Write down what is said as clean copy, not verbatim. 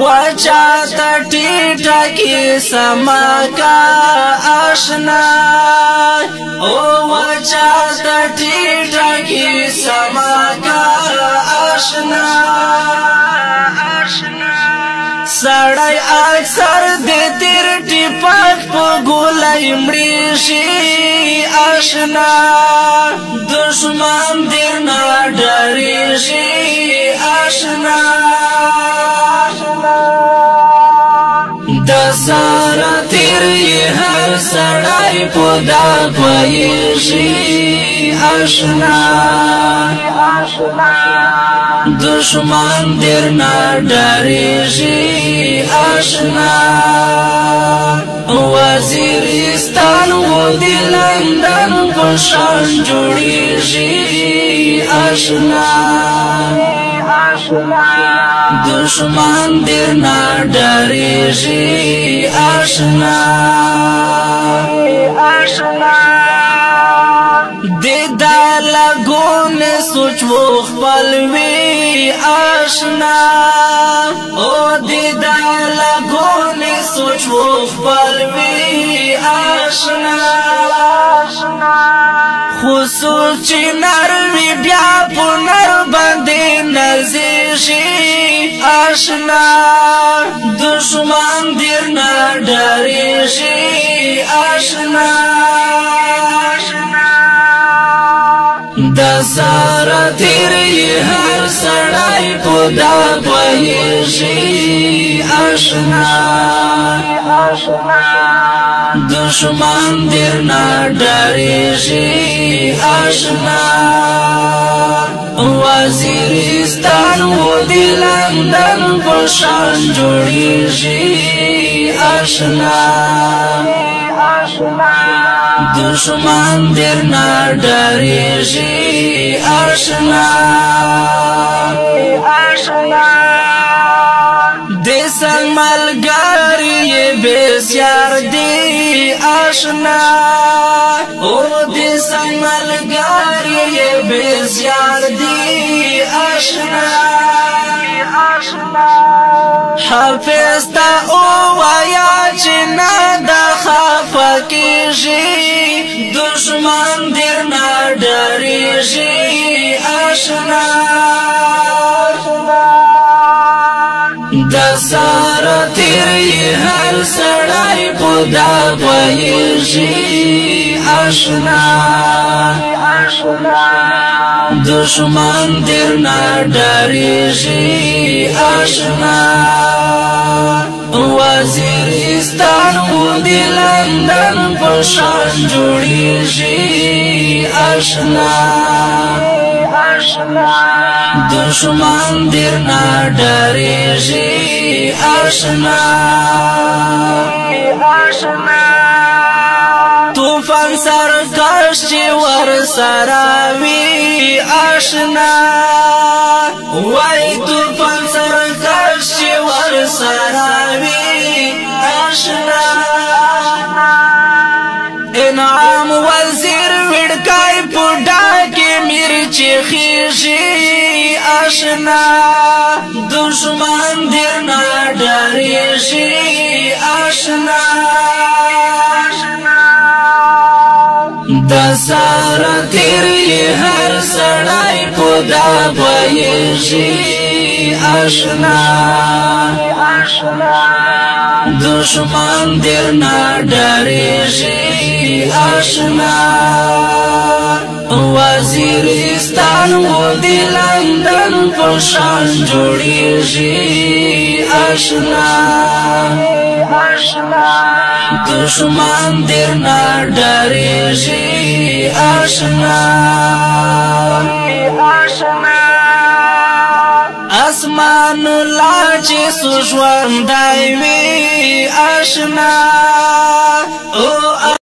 وچا ټیټه کې سما کا آشنا او وچا ټیټه کې سما کا آشنا سړی اکثر د تیر ټیپک په ګولای مړی شي آشنا دشمن دیر نه ډاری شي آشنا د سارا تیر هر سړی په دا پوهیږي آشنا دشمن دیر نه ډاریږي آشنا وزیرستان و د لندن په شان جوړیږي آشنا دشمن دیر نه ډاریږي آشنا دیدا لګون سوچ و خپلوي آشنا او دیدا لګون سوچ و خپلوي آشنا خصوص نروي بیا په نر باندې نزيشي آشنا دشمن دیر نه ډاریږي آشنا د سارا تیر هر سړی په دا پوهیږي آشنا دشمن دیر نه ډاریږي آشنا وزیرستان و د لندن په شان جوړیږي آشنا دشمن دیر نه ډاریږي آشنا د سنگ ملګری بسیار دی آشنا او د سنگ ملګری بسیار دی آشنا حافظ تا او وایا چې نه د خفه کېږي دشمن دیر نه ډاریږي آشنا د سارا تیر هر سړی په دا پوهیږي آشنا دشمن دیر نه ډاریږي آشنا وزیرستان و د لندن په شان جوړیږي آشنا دشمن دیر نه ډاریږي آشنا طوفان سرکش چې ور سره وي آشنا وای طوفان سرکش چې ور سره وي آشنا انعام وزیر وړکای پوډا کې مرچی خېږي آشنا دشمن دیر نه ډاریږي آشنا د سارا تیر هر سړی په دا پوهیږي آشنا دشمن دیر نه ډاریږي آشنا وزیرستان و د لندن په شان جوړیږي آشنا دشمن دیر نه ډاریږي آشنا اسمان لا چې سوژوندای وي آشنا او